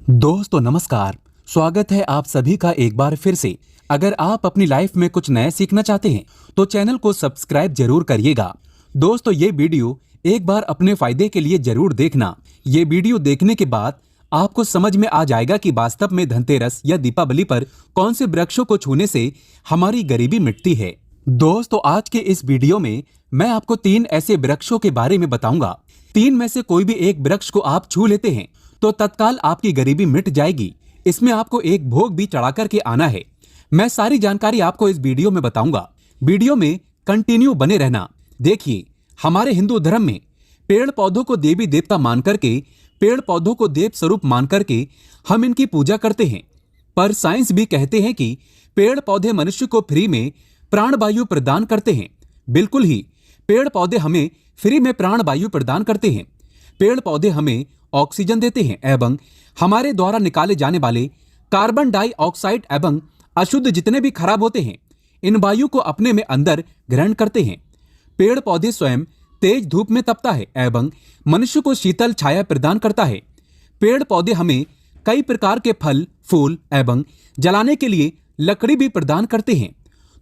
दोस्तों नमस्कार। स्वागत है आप सभी का एक बार फिर से। अगर आप अपनी लाइफ में कुछ नया सीखना चाहते हैं तो चैनल को सब्सक्राइब जरूर करिएगा। दोस्तों ये वीडियो एक बार अपने फायदे के लिए जरूर देखना। ये वीडियो देखने के बाद आपको समझ में आ जाएगा कि वास्तव में धनतेरस या दीपावली पर कौन से वृक्षों को छूने से हमारी गरीबी मिटती है। दोस्तों आज के इस वीडियो में मैं आपको 3 ऐसे वृक्षों के बारे में बताऊंगा। 3 में से कोई भी एक वृक्ष को आप छू लेते हैं तो तत्काल आपकी गरीबी मिट जाएगी। इसमें आपको एक भोग भी चढ़ा करके आना है। मैं सारी जानकारी आपको इस वीडियो में बताऊंगा। वीडियो में कंटिन्यू बने रहना। देखिए, हमारे हिंदू धर्म में पेड़ पौधों को देवी देवता मान करके, पेड़ पौधों को देव स्वरूप मान करके हम इनकी पूजा करते हैं। पर साइंस भी कहते हैं कि पेड़ पौधे मनुष्य को फ्री में प्राणवायु प्रदान करते हैं। बिल्कुल ही, पेड़ पौधे हमें फ्री में प्राणवायु प्रदान करते हैं। पेड़ पौधे हमें ऑक्सीजन देते हैं एवं हमारे द्वारा निकाले जाने वाले कार्बन डाइऑक्साइड एवं अशुद्ध जितने भी खराब होते हैं, इन वायु को अपने में अंदर ग्रहण करते हैं। पेड़ पौधे स्वयं तेज धूप में तपता है एवं मनुष्य को शीतल छाया प्रदान करता है। पेड़ पौधे हमें कई प्रकार के फल, फूल एवं जलाने के लिए लकड़ी भी प्रदान करते हैं।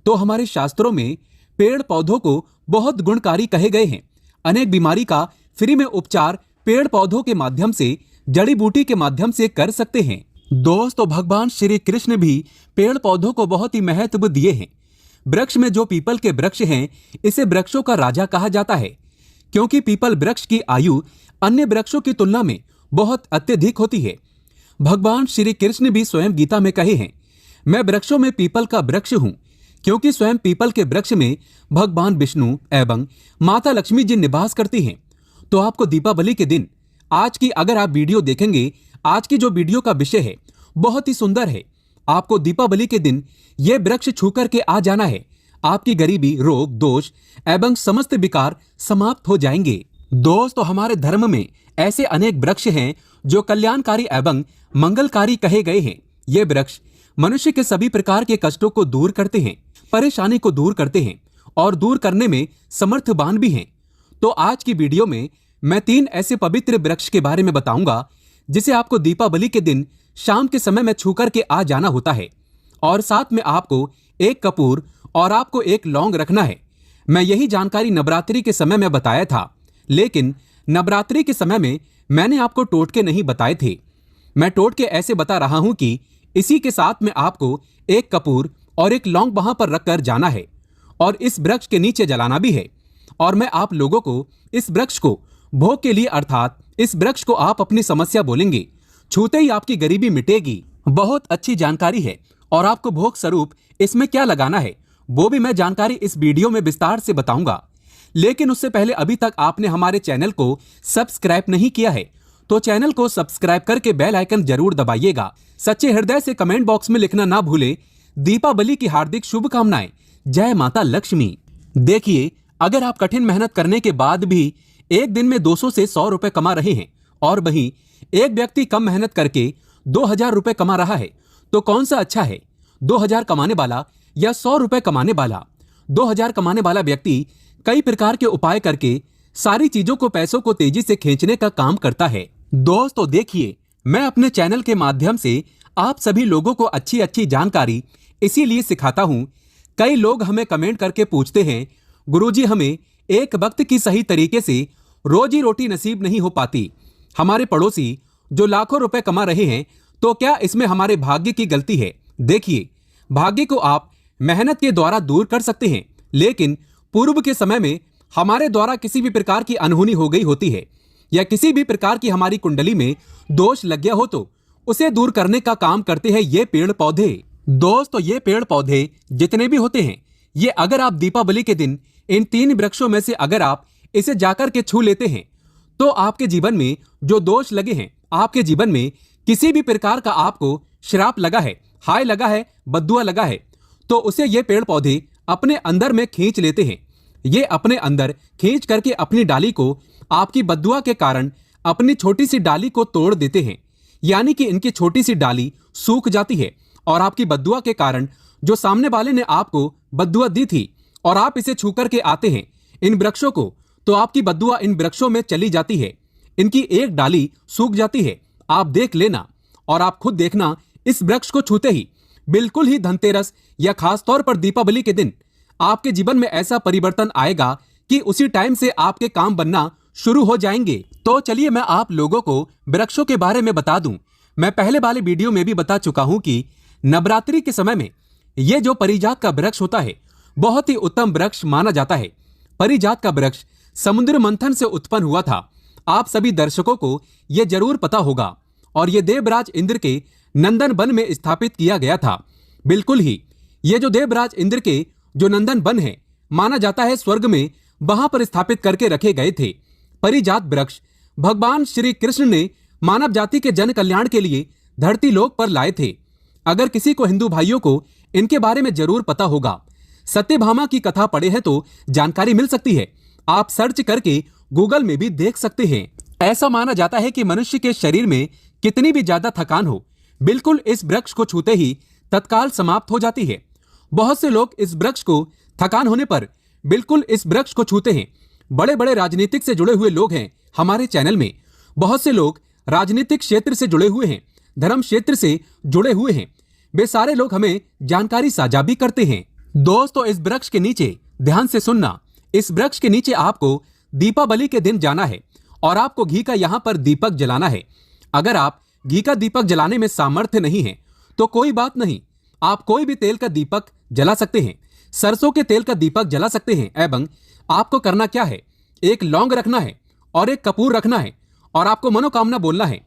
तो हमारे शास्त्रों में पेड़ पौधों को बहुत गुणकारी कहे गए हैं। अनेक बीमारी का फ्री में उपचार पेड़ पौधों के माध्यम से, जड़ी बूटी के माध्यम से कर सकते हैं। दोस्तों भगवान श्री कृष्ण भी पेड़ पौधों को बहुत ही महत्व दिए हैं। वृक्ष में जो पीपल के वृक्ष हैं, इसे वृक्षों का राजा कहा जाता है, क्योंकि पीपल वृक्ष की आयु अन्य वृक्षों की तुलना में बहुत अत्यधिक होती है। भगवान श्री कृष्ण भी स्वयं गीता में कहे हैं, मैं वृक्षों में पीपल का वृक्ष हूं, क्योंकि स्वयं पीपल के वृक्ष में भगवान विष्णु एवं माता लक्ष्मी जी निवास करती हैं। तो आपको दीपावली के दिन आज की अगर आप वीडियो देखेंगे, आज की जो वीडियो का विषय है बहुत ही सुंदर है। आपको दीपावली के दिन यह वृक्ष छू करके आ जाना है। आपकी गरीबी, रोग, दोष एवं समस्त विकार समाप्त हो जाएंगे। दोस्तों हमारे धर्म में ऐसे अनेक वृक्ष हैं जो कल्याणकारी एवं मंगलकारी कहे गए हैं। ये वृक्ष मनुष्य के सभी प्रकार के कष्टों को दूर करते हैं, परेशानी को दूर करते हैं और दूर करने में समर्थवान भी हैं। तो आज की वीडियो में मैं 3 ऐसे पवित्र वृक्ष के बारे में बताऊंगा जिसे आपको दीपावली के दिन शाम के समय में छू करके आ जाना होता है। और साथ में आपको एक कपूर और आपको एक लौंग रखना है। मैं यही जानकारी नवरात्रि के समय में बताया था, लेकिन नवरात्रि के समय में मैंने आपको टोटके नहीं बताए थे। मैं टोटके ऐसे बता रहा हूं कि इसी के साथ में आपको एक कपूर और एक लौंग वहां पर रखकर जाना है और इस वृक्ष के नीचे जलाना भी है। और मैं आप लोगों को इस वृक्ष को भोग के लिए, अर्थात इस वृक्ष को आप अपनी समस्या बोलेंगे, छूते ही आपकी गरीबी मिटेगी। बहुत अच्छी जानकारी है और आपको भोग स्वरूप इसमें क्या लगाना है वो भी मैं जानकारी इस वीडियो में विस्तार से बताऊंगा। लेकिन उससे पहले अभी तक आपने हमारे चैनल को सब्सक्राइब नहीं किया है तो चैनल को सब्सक्राइब करके बेल आइकन जरूर दबाइएगा। सच्चे हृदय से कमेंट बॉक्स में लिखना ना भूले, दीपावली की हार्दिक शुभकामनाएं। जय माता लक्ष्मी। देखिए, अगर आप कठिन मेहनत करने के बाद भी एक दिन में 200 से 100 रुपए कमा रहे हैं और वहीं एक व्यक्ति कम मेहनत करके 2000 रुपए कमा रहा है, तो कौन सा अच्छा है, 2000 कमाने वाला या 100 रुपए कमाने वाला? 2000 कमाने वाला व्यक्ति कई प्रकार के उपाय करके सारी चीजों को, पैसों को तेजी से खींचने का काम करता है। दोस्तों देखिए, मैं अपने चैनल के माध्यम से आप सभी लोगों को अच्छी अच्छी जानकारी इसीलिए सिखाता हूं। कई लोग हमें कमेंट करके पूछते हैं, गुरुजी हमें एक वक्त की सही तरीके से रोजी रोटी नसीब नहीं हो पाती। हमारे पड़ोसी जो लाखों रुपए कमा रहे हैं, तो क्या इसमें हमारे भाग्य की गलती है? देखिए, भाग्य को आप मेहनत के द्वारा दूर कर सकते हैं, लेकिन पूर्व के समय में हमारे द्वारा किसी भी प्रकार की अनहोनी हो गई होती है या किसी भी प्रकार की हमारी कुंडली में दोष लग गया हो तो उसे दूर करने का काम करते हैं ये पेड़ पौधे। दोस्तों ये पेड़ पौधे जितने भी होते हैं, ये अगर आप दीपावली के दिन इन 3 वृक्षों में से अगर आप इसे जाकर के छू लेते हैं तो आपके जीवन में जो दोष लगे हैं, आपके जीवन में किसी भी प्रकार का आपको श्राप लगा है, हाय लगा है, बद्दुआ लगा है, तो उसे ये पेड़ पौधे अपने अंदर में खींच लेते हैं। ये अपने अंदर खींच करके अपनी डाली को आपकी बद्दुआ के कारण अपनी छोटी सी डाली को तोड़ देते हैं। यानी कि इनकी छोटी सी डाली सूख जाती है और आपकी बद्दुआ के कारण जो सामने वाले ने आपको बद्दुआ दी थी और आप इसे छू करके आते हैं इन वृक्षों को, तो आपकी बद्दुआ इन वृक्षों में चली जाती है। इनकी एक डाली सूख जाती है, आप देख लेना। और आप खुद देखना, इस वृक्ष को छूते ही बिल्कुल ही धनतेरस या खास तौर पर दीपावली के दिन आपके जीवन में ऐसा परिवर्तन आएगा कि उसी टाइम से आपके काम बनना शुरू हो जाएंगे। तो चलिए मैं आप लोगों को वृक्षों के बारे में बता दूं। मैं पहले वाले वीडियो में भी बता चुका हूं कि नवरात्रि के समय में यह जो परिजात का वृक्ष होता है बहुत ही उत्तम वृक्ष माना जाता है। परिजात का वृक्ष समुद्र मंथन से उत्पन्न हुआ था। आप सभी दर्शकों को यह जरूर पता होगा और यह देवराज इंद्र के नंदन वन में स्थापित किया गया था। बिल्कुल ही ये जो देवराज इंद्र के जो नंदन वन है माना जाता है स्वर्ग में वहां पर स्थापित करके रखे गए थे। परिजात वृक्ष भगवान श्री कृष्ण ने मानव जाति के जन कल्याण के लिए धरती लोक पर लाए थे। अगर किसी को हिंदू भाइयों को इनके बारे में जरूर पता होगा, सत्यभामा की कथा पढ़े हैं तो जानकारी मिल सकती है। आप सर्च करके गूगल में भी देख सकते हैं। ऐसा माना जाता है कि मनुष्य के शरीर में कितनी भी ज्यादा थकान हो, बिल्कुल इस वृक्ष को छूते ही तत्काल समाप्त हो जाती है। बहुत से लोग इस वृक्ष को थकान होने पर बिल्कुल इस वृक्ष को छूते हैं। बड़े बड़े राजनीतिक से जुड़े हुए लोग हैं हमारे चैनल में। बहुत से लोग राजनीतिक क्षेत्र से जुड़े हुए हैं, धर्म क्षेत्र से जुड़े हुए हैं। वे सारे लोग हमें जानकारी साझा भी करते हैं। दोस्तों, इस वृक्ष के नीचे ध्यान से सुनना, इस वृक्ष के नीचे आपको दीपावली के दिन जाना है और आपको घी का यहाँ पर दीपक जलाना है। अगर आप घी का दीपक जलाने में सामर्थ्य नहीं है तो कोई बात नहीं, आप कोई भी तेल का दीपक जला सकते हैं, सरसों के तेल का दीपक जला सकते हैं। एवं आपको करना क्या है, एक लौंग रखना है और एक कपूर रखना है और आपको मनोकामना बोलना है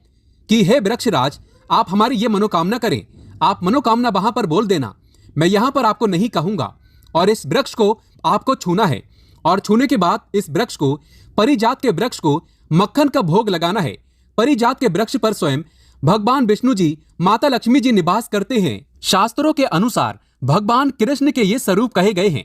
कि हे वृक्षराज, आप हमारी ये मनोकामना करें। आप मनोकामना वहां पर बोल देना, मैं यहां पर आपको नहीं कहूंगा। और इस वृक्ष को आपको छूना है और छूने के बाद इस वृक्ष को, परिजात के वृक्ष को मक्खन का भोग लगाना है। परिजात के वृक्ष पर स्वयं भगवान विष्णु जी, माता लक्ष्मी जी निवास करते हैं। शास्त्रों के अनुसार भगवान कृष्ण के ये स्वरूप कहे गए हैं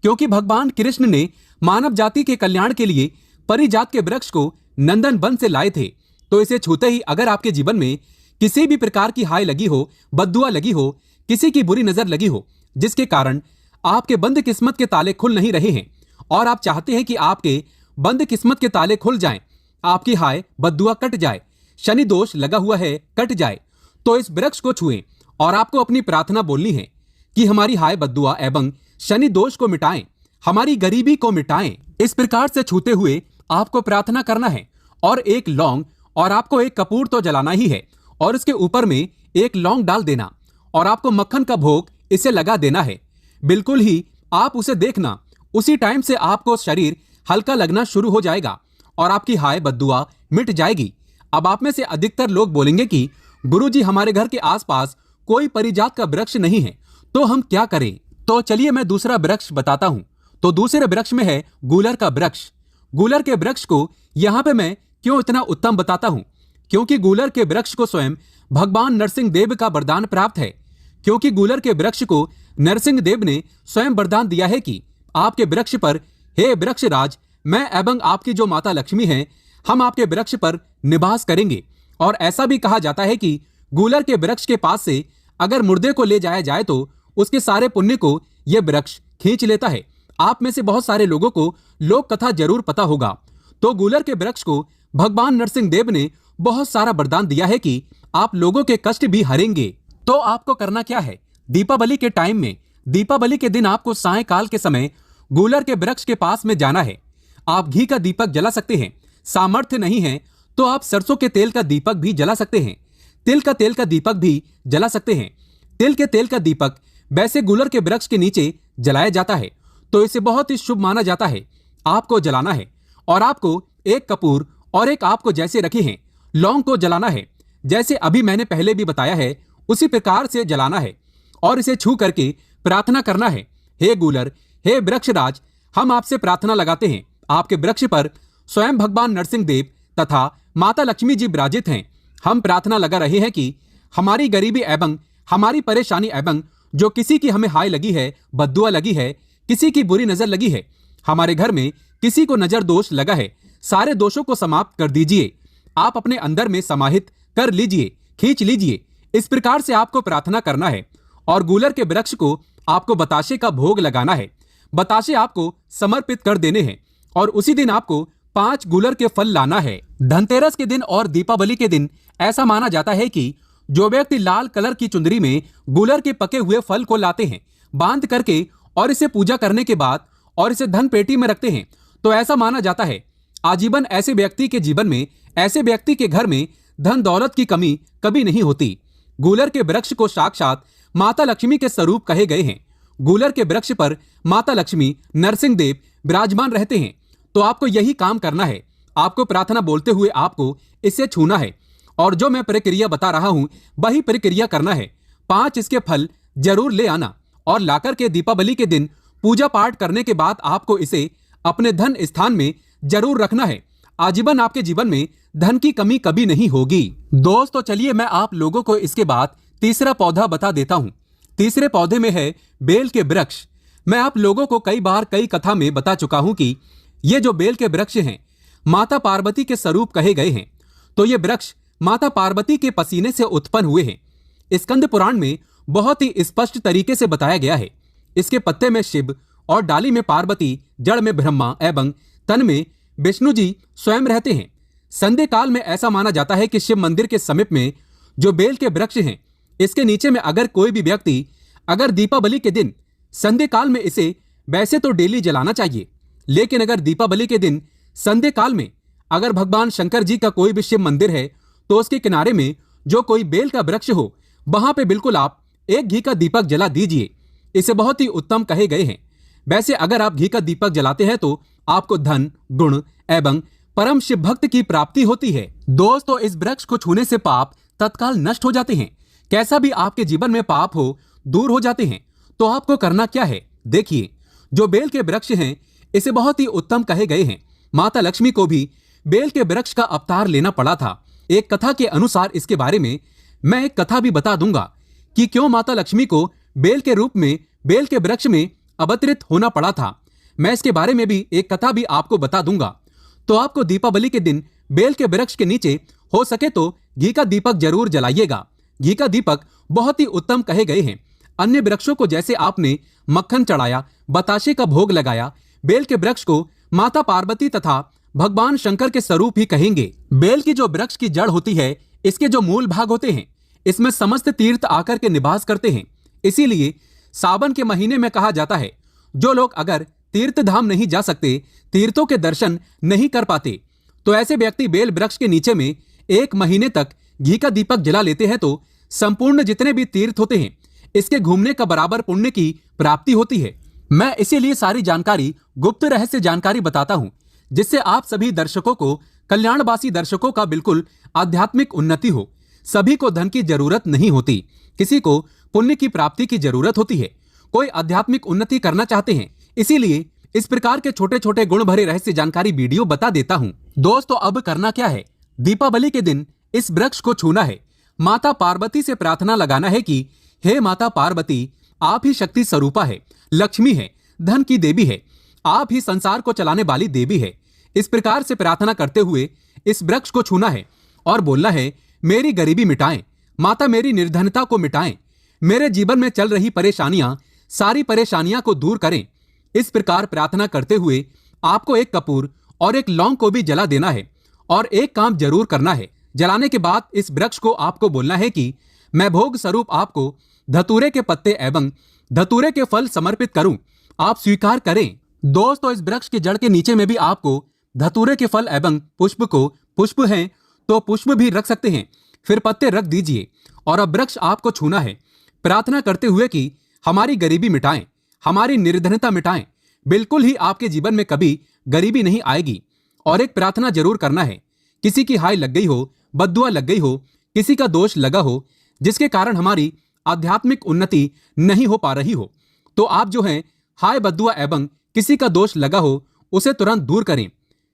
क्योंकि भगवान कृष्ण ने मानव जाति के कल्याण के लिए परिजात के वृक्ष को नंदन वन से लाए थे। तो इसे छूते ही अगर आपके जीवन में किसी भी प्रकार की हाय लगी हो, बद्दुआ लगी हो, किसी की बुरी नजर लगी हो, जिसके कारण आपके बंद किस्मत के ताले खुल नहीं रहे हैं और आप चाहते हैं कि आपके बंद किस्मत के ताले खुल जाएं, आपकी हाय बद्दुआ कट जाए, शनि दोष लगा हुआ है कट जाए, तो इस वृक्ष को छुएं और आपको अपनी प्रार्थना बोलनी है कि हमारी हाय बद्दुआ एवं शनि दोष को मिटाएं, हमारी गरीबी को मिटाएं। इस प्रकार से छूते हुए आपको प्रार्थना करना है और एक लौंग और आपको एक कपूर तो जलाना ही है और इसके ऊपर में एक लौंग डाल देना और आपको मक्खन का भोग इसे लगा देना है। बिल्कुल ही आप उसे देखना, उसी टाइम से आपको शरीर हल्का लगना शुरू हो जाएगा और आपकी हाय बद्दुआ मिट जाएगी। अब आप में से अधिकतर लोग बोलेंगे कि गुरुजी, हमारे घर के आसपास कोई परिजात का वृक्ष नहीं है, तो हम क्या करें? तो चलिए मैं दूसरा वृक्ष बताता हूं। तो दूसरे वृक्ष में है गूलर का वृक्ष। गूलर के वृक्ष को यहाँ पे मैं क्यों इतना उत्तम बताता हूं, क्योंकि गूलर के वृक्ष को स्वयं भगवान नरसिंह देव का वरदान प्राप्त है। क्योंकि गूलर के वृक्ष को नरसिंह देव ने स्वयं वरदान दिया है कि आपके वृक्ष पर, हे वृक्षराज, मैं एवं आपकी जो माता लक्ष्मी है, हम आपके वृक्ष पर निवास करेंगे। और ऐसा भी कहा जाता है कि गूलर के वृक्ष के पास से अगर मुर्दे को ले जाया जाए तो उसके सारे पुण्य को यह वृक्ष खींच लेता है। आप में से बहुत सारे लोगों को लोक कथा जरूर पता होगा। तो गूलर के वृक्ष को भगवान नरसिंह देव ने बहुत सारा वरदान दिया है कि आप लोगों के कष्ट भी हरेंगे। तो आपको करना क्या है, दीपावली के टाइम में, दीपावली के दिन आपको सायंकाल के समय गूलर के वृक्ष के पास में जाना है। आप घी का दीपक जला सकते हैं, सामर्थ्य नहीं है तो आप सरसों के तेल का दीपक भी जला सकते हैं, तिल का तेल का दीपक भी जला सकते हैं। तिल के तेल का दीपक वैसे गूलर के वृक्ष के नीचे जलाया जाता है, तो इसे बहुत ही शुभ माना जाता है। आपको जलाना है और आपको एक कपूर और एक आपको जैसे रखे हैं लौंग को जलाना है, जैसे अभी मैंने पहले भी बताया है उसी प्रकार से जलाना है और इसे छू करके प्रार्थना करना है, हे गूलर, हे वृक्षराज, हम आपसे प्रार्थना लगाते हैं। आपके वृक्ष पर स्वयं भगवान नरसिंह देव तथा माता लक्ष्मी जी विराजित हैं। हम प्रार्थना लगा रहे हैं कि हमारी गरीबी एवं हमारी परेशानी एवं जो किसी की हमें हाय लगी है, बद्दुआ लगी है, किसी की बुरी नजर लगी है, हमारे घर में किसी को नजर दोष लगा है, सारे दोषों को समाप्त कर दीजिए। आप अपने अंदर में समाहित कर लीजिए, खींच लीजिए। इस प्रकार से आपको प्रार्थना करना है और गूलर के वृक्ष को आपको बताशे का भोग लगाना है। बताशे आपको समर्पित कर देने हैं और उसी दिन आपको 5 गूलर के फल लाना है। धनतेरस के दिन और दीपावली के दिन ऐसा माना जाता है कि जो व्यक्ति लाल कलर की चुंदरी में गूलर के पके हुए फल को लाते हैं, बांध करके और इसे पूजा करने के बाद और इसे धन पेटी में रखते हैं, तो ऐसा माना जाता है आजीवन ऐसे व्यक्ति के जीवन में, ऐसे व्यक्ति के घर में धन दौलत की कमी कभी नहीं होती। गूलर के वृक्ष को साक्षात माता लक्ष्मी के स्वरूप कहे गए हैं। गूलर के वृक्ष पर माता लक्ष्मी, नरसिंह देव विराजमान रहते हैं। तो आपको यही काम करना है। आपको प्रार्थना बोलते हुए आपको इसे छूना है और जो मैं प्रक्रिया बता रहा हूं वही प्रक्रिया करना है। 5 इसके फल जरूर ले आना और लाकर के दीपावली के दिन पूजा पाठ करने के बाद आपको इसे अपने धन स्थान में जरूर रखना है। आजीवन आपके जीवन में धन की कमी कभी नहीं होगी। दोस्तों चलिए मैं आप लोगों को इसके बाद तीसरा पौधा बता देता हूं। तीसरे पौधे में है बेल के वृक्ष। मैं आप लोगों को कई बार कई कथा में बता चुका हूं कि ये जो बेल के वृक्ष हैं माता पार्वती के स्वरूप कहे गए हैं। तो ये वृक्ष माता पार्वती के पसीने से उत्पन्न हुए हैं। स्कंद पुराण में बहुत ही स्पष्ट तरीके से बताया गया है। इसके पत्ते में शिव और डाली में पार्वती, जड़ में ब्रह्मा एवं तन में विष्णु जी स्वयं रहते हैं। संध्या काल में ऐसा माना जाता है कि शिव मंदिर के समीप में जो बेल के वृक्ष हैं, इसके नीचे में अगर कोई भी व्यक्ति अगर दीपावली के दिन संध्या काल में इसे वैसे तो डेली जलाना चाहिए, लेकिन अगर दीपावली के दिन संध्या काल में अगर भगवान शंकर जी का कोई भी शिव मंदिर है तो उसके किनारे में जो कोई बेल का वृक्ष हो वहां पे बिल्कुल आप एक घी का दीपक जला दीजिए। इसे बहुत ही उत्तम कहे गए हैं। वैसे अगर आप घी का दीपक जलाते हैं तो आपको धन, गुण एवं परम शिव भक्त की प्राप्ति होती है। दोस्तों इस वृक्ष को छूने से पाप तत्काल नष्ट हो जाते हैं। कैसा भी आपके जीवन में पाप हो दूर हो जाते हैं। तो आपको करना क्या है, देखिए जो बेल के वृक्ष हैं इसे बहुत ही उत्तम कहे गए हैं। माता लक्ष्मी को भी बेल के वृक्ष का अवतार लेना पड़ा था। एक कथा के अनुसार इसके बारे में मैं एक कथा भी बता दूंगा कि क्यों माता लक्ष्मी को बेल के रूप में बेल के वृक्ष में अवतरित होना पड़ा था। मैं इसके बारे में भी एक कथा भी आपको बता दूंगा। तो आपको दीपावली के दिन बेल के वृक्ष के नीचे हो सके तो घी का दीपक जरूर जलाइएगा। घी का दीपक बहुत ही उत्तम कहे गए हैं। अन्य वृक्षों को जैसे आपने मक्खन चढ़ाया, बताशे का भोग लगाया, बेल के वृक्ष को माता पार्वती तथा भगवान शंकर के स्वरूप ही कहेंगे। बेल की जो वृक्ष की जड़ होती है, इसके जो मूल भाग होते हैं, इसमें समस्त तीर्थ आकर के निवास करते हैं। इसीलिए सावन के महीने में कहा जाता है जो लोग अगर तीर्थ धाम नहीं जा सकते, तीर्थों के दर्शन नहीं कर पाते, तो ऐसे व्यक्ति बेल वृक्ष के नीचे में 1 महीने तक घी का दीपक जला लेते हैं तो संपूर्ण जितने भी तीर्थ होते हैं इसके घूमने का बराबर पुण्य की प्राप्ति होती है। मैं इसीलिए सारी जानकारी गुप्त रहस्य जानकारी बताता हूं, जिससे आप सभी दर्शकों को, कल्याणवासी दर्शकों का बिल्कुल आध्यात्मिक उन्नति हो। सभी को धन की जरूरत नहीं होती, किसी को पुण्य की प्राप्ति की जरूरत होती है। कोई आध्यात्मिक उन्नति करना चाहते हैं, इसीलिए इस प्रकार के छोटे छोटे गुण भरे रहस्य जानकारी वीडियो बता देता हूं। दोस्तों अब करना क्या है, दीपावली के दिन इस वृक्ष को छूना है। माता पार्वती से प्रार्थना लगाना है कि हे माता पार्वती, आप ही शक्ति स्वरूपा है, लक्ष्मी है, धन की देवी है, आप ही संसार को चलाने वाली देवी है। इस प्रकार से प्रार्थना करते हुए इस वृक्ष को छूना है और बोलना है मेरी गरीबी मिटाएं माता, मेरी निर्धनता को मिटाएं, मेरे जीवन में चल रही परेशानियां, सारी परेशानियां को दूर करें। इस प्रकार प्रार्थना करते हुए आपको एक कपूर और एक लौंग को भी जला देना है और एक काम जरूर करना है। जलाने के बाद इस वृक्ष को आपको बोलना है कि मैं भोग स्वरूप आपको धतूरे के पत्ते एवं धतूरे के फल समर्पित करूं, आप स्वीकार करें। दोस्तों इस वृक्ष के जड़ के नीचे में भी आपको धतूरे के फल एवं पुष्प हैं तो पुष्प भी रख सकते हैं, फिर पत्ते रख दीजिए और अब वृक्ष आपको छूना है, प्रार्थना करते हुए कि हमारी गरीबी मिटाएं, हमारी निर्धनता मिटाएं, बिल्कुल ही आपके जीवन में कभी गरीबी नहीं आएगी। और एक प्रार्थना जरूर करना है, किसी की हाय लग गई हो, बद्दुआ लग गई हो, किसी का दोष लगा हो जिसके कारण हमारी आध्यात्मिक उन्नति नहीं हो पा रही हो, तो आप जो है हाय बद्दुआ एवं किसी का दोष लगा हो उसे तुरंत दूर करें।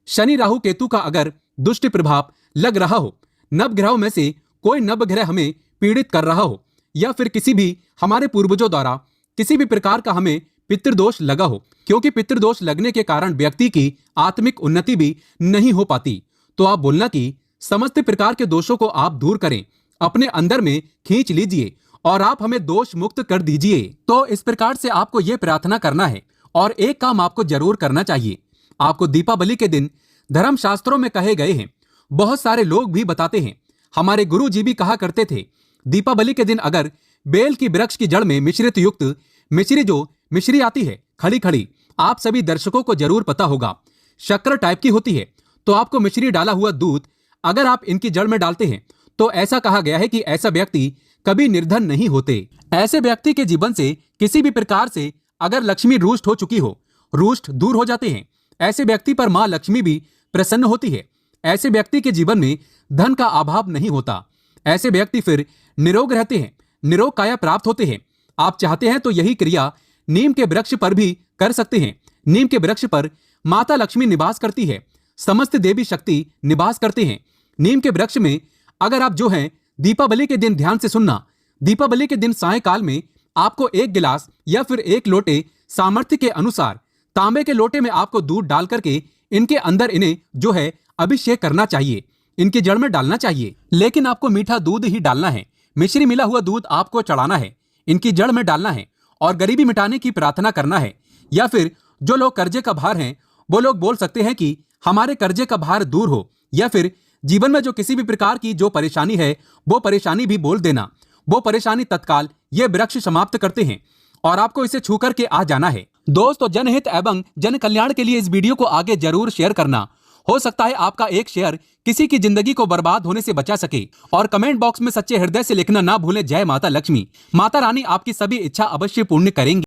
शनि राहु केतु का अगर दुष्ट प्रभाव लग रहा हो, नवग्रहों में से कोई नवग्रह हमें पीड़ित कर रहा हो, या फिर किसी भी हमारे पूर्वजों द्वारा किसी भी प्रकार का हमें पितृदोष लगा हो, क्योंकि पितृदोष लगने के कारण व्यक्ति की आत्मिक उन्नति भी नहीं हो पाती, तो आप बोलना कि समस्त प्रकार के दोषों को आप दूर करें, अपने अंदर में खींच लीजिए और आप हमें दोष मुक्त कर दीजिए। तो इस प्रकार से आपको यह प्रार्थना करना है और एक काम आपको जरूर करना चाहिए। आपको दीपावली के दिन धर्म शास्त्रों में कहे गए हैं, बहुत सारे लोग भी बताते हैं, हमारे गुरु जी भी कहा करते थे, दीपावली के दिन अगर बेल की वृक्ष की जड़ में मिश्रित युक्त मिश्री आती है खड़ी खड़ी, आप सभी दर्शकों को जरूर पता होगा, शक्कर टाइप की होती है, तो आपको मिश्री डाला हुआ दूध अगर आप इनकी जड़ में डालते हैं तो ऐसा कहा गया है कि ऐसा व्यक्ति कभी निर्धन नहीं होते। ऐसे व्यक्ति के जीवन से किसी भी प्रकार से अगर लक्ष्मी रुष्ट हो चुकी हो, रुष्ट दूर हो जाते हैं। ऐसे व्यक्ति पर मां लक्ष्मी भी प्रसन्न होती है। ऐसे व्यक्ति के जीवन में धन का अभाव नहीं होता। ऐसे व्यक्ति फिर निरोग रहते हैं, निरोग काया प्राप्त होते हैं। आप चाहते हैं तो यही क्रिया नीम के वृक्ष पर भी कर सकते हैं। नीम के वृक्ष पर माता लक्ष्मी निवास करती है, समस्त देवी शक्ति निवास करते हैं। नीम के वृक्ष में अगर आप जो है दीपावली के दिन ध्यान से सुनना, दीपावली के दिन सायंकाल में आपको 1 गिलास या फिर 1 लोटे सामर्थ्य के अनुसार तांबे के लोटे में आपको दूध डाल करके इनके अंदर इन्हें जो है अभिषेक करना चाहिए, इनकी जड़ में डालना चाहिए। लेकिन आपको मीठा दूध ही डालना है, मिश्री मिला हुआ दूध आपको चढ़ाना है, इनकी जड़ में डालना है और गरीबी मिटाने की प्रार्थना करना है। या फिर जो लोग कर्जे का भार हैं वो लोग बोल सकते हैं कि हमारे कर्जे का भार दूर हो, या फिर जीवन में जो किसी भी प्रकार की जो परेशानी है वो परेशानी भी बोल देना। वो परेशानी तत्काल ये वृक्ष समाप्त करते हैं और आपको इसे छू करके आ जाना है। दोस्तों, जनहित एवं जन कल्याण के लिए इस वीडियो को आगे जरूर शेयर करना। हो सकता है आपका एक शेयर किसी की जिंदगी को बर्बाद होने से बचा सके। और कमेंट बॉक्स में सच्चे हृदय से लिखना ना भूलें, जय माता लक्ष्मी। माता रानी आपकी सभी इच्छा अवश्य पूर्ण करेंगी।